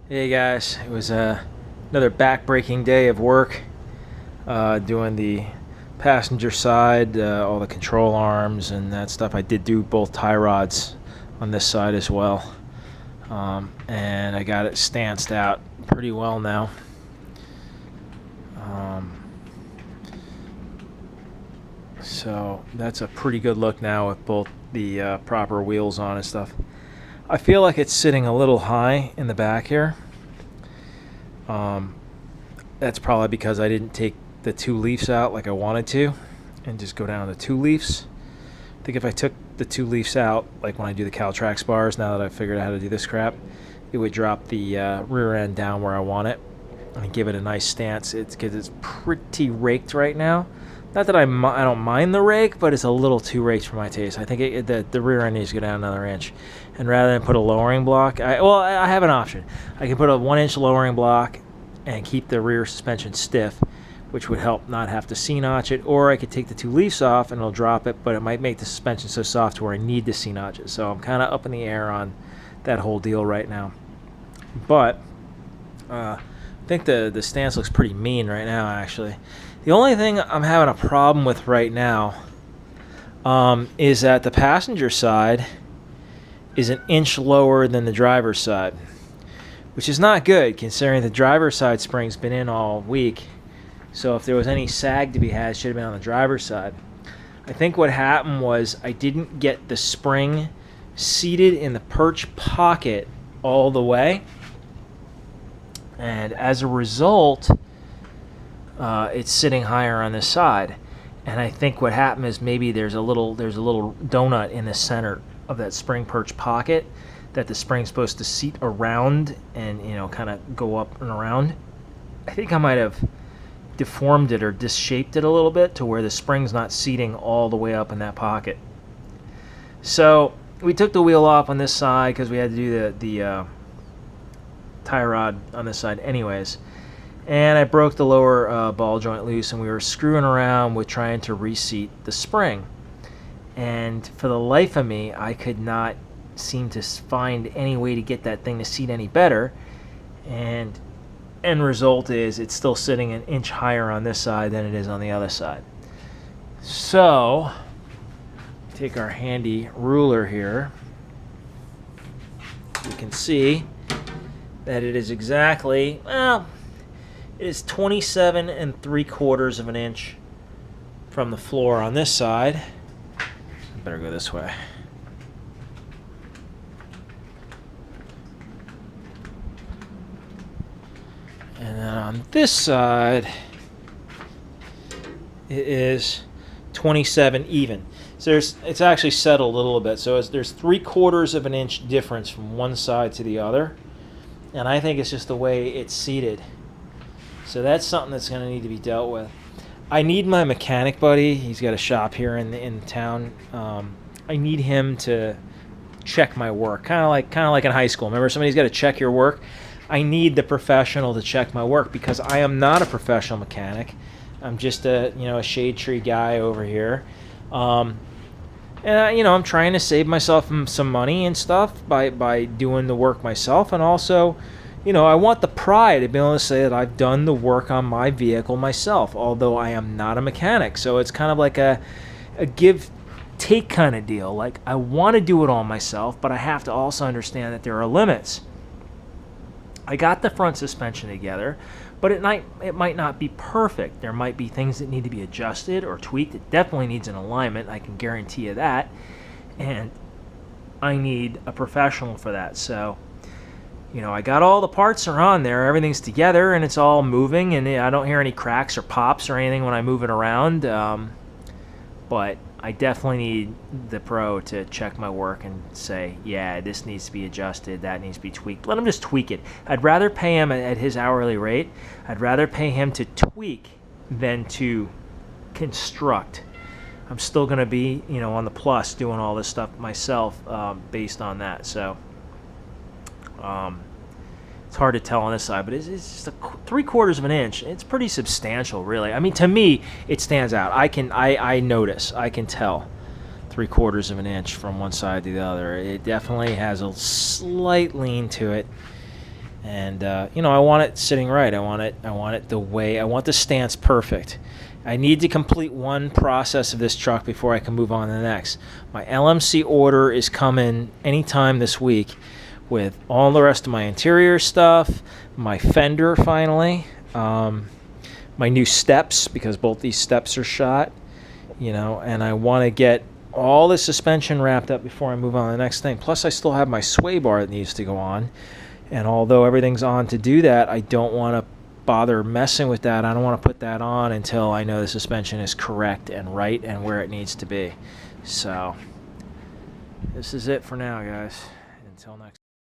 Hey guys, it was another back-breaking day of work, doing the passenger side, all the control arms and that stuff. I did do both tie rods on this side as well, and I got it stanced out pretty well now. So that's a pretty good look now with both the proper wheels on and stuff. I feel like it's sitting a little high in the back here. That's probably because I didn't take the two leafs out like I wanted to and just go down to two leafs. I think if I took the two leafs out, like when I do the Caltrax bars, now that I've figured out how to do this crap, it would drop the rear end down where I want it and give it a nice stance. It's because it's pretty raked right now. Not that I don't mind the rake, but it's a little too raked for my taste. I think the rear end needs to go down another inch. And rather than put a lowering block, I have an option. I can put a 1-inch lowering block and keep the rear suspension stiff, which would help not have to C-notch it. Or I could take the two leaves off and it'll drop it, but it might make the suspension so soft where I need to C-notch it. So I'm kind of up in the air on that whole deal right now. But I think the stance looks pretty mean right now, actually. The only thing I'm having a problem with right now is that the passenger side is an inch lower than the driver's side, which is not good considering the driver's side spring's been in all week. So if there was any sag to be had, it should have been on the driver's side. I think what happened was I didn't get the spring seated in the perch pocket all the way, and as a result, it's sitting higher on this side. And I think what happened is maybe there's a little donut in the center of that spring perch pocket that the spring's supposed to seat around and kind of go up and around. I think I might have deformed it or disshaped it a little bit to where the spring's not seating all the way up in that pocket. So we took the wheel off on this side because we had to do the tie rod on this side anyways. And I broke the lower ball joint loose, and we were screwing around with trying to reseat the spring. And for the life of me, I could not seem to find any way to get that thing to seat any better. And end result is it's still sitting an inch higher on this side than it is on the other side. So, take our handy ruler here. You can see that it is exactly, well, it is 27 3/4 of an inch from the floor on this side. I better go this way. And then on this side, it is 27 even. So it's actually settled a little bit. So there's 3/4 of an inch difference from one side to the other. And I think it's just the way it's seated. So that's something that's going to need to be dealt with. I need my mechanic buddy. He's got a shop here in town. I need him to check my work, kind of like in high school. Remember, somebody's got to check your work. I need the professional to check my work because I am not a professional mechanic. I'm just a shade tree guy over here, and I'm trying to save myself some money and stuff by doing the work myself, and also, I want the pride to be able to say that I've done the work on my vehicle myself, although I am not a mechanic. So it's kind of like a give-take kind of deal. Like, I want to do it all myself, but I have to also understand that there are limits. I got the front suspension together, but it might not be perfect. There might be things that need to be adjusted or tweaked. It definitely needs an alignment. I can guarantee you that. And I need a professional for that. So, I got all the parts are on there. Everything's together, and it's all moving, and I don't hear any cracks or pops or anything when I move it around. But I definitely need the pro to check my work and say, yeah, this needs to be adjusted, that needs to be tweaked. Let him just tweak it. I'd rather pay him at his hourly rate. I'd rather pay him to tweak than to construct. I'm still going to be, on the plus doing all this stuff myself based on that. So it's hard to tell on this side, but it's just 3/4 of an inch. It's pretty substantial, really. I mean, to me, it stands out. I notice, I can tell 3/4 of an inch from one side to the other. It definitely has a slight lean to it. And you know, I want it sitting right. I want it the way I want the stance perfect. I need to complete one process of this truck before I can move on to the next. My LMC order is coming anytime this week with all the rest of my interior stuff, my fender finally, my new steps, because both these steps are shot, you know, and I want to get all the suspension wrapped up before I move on to the next thing. Plus I still have my sway bar that needs to go on. And although everything's on to do that, I don't want to bother messing with that. I don't want to put that on until I know the suspension is correct and right and where it needs to be. So this is it for now, guys. Until next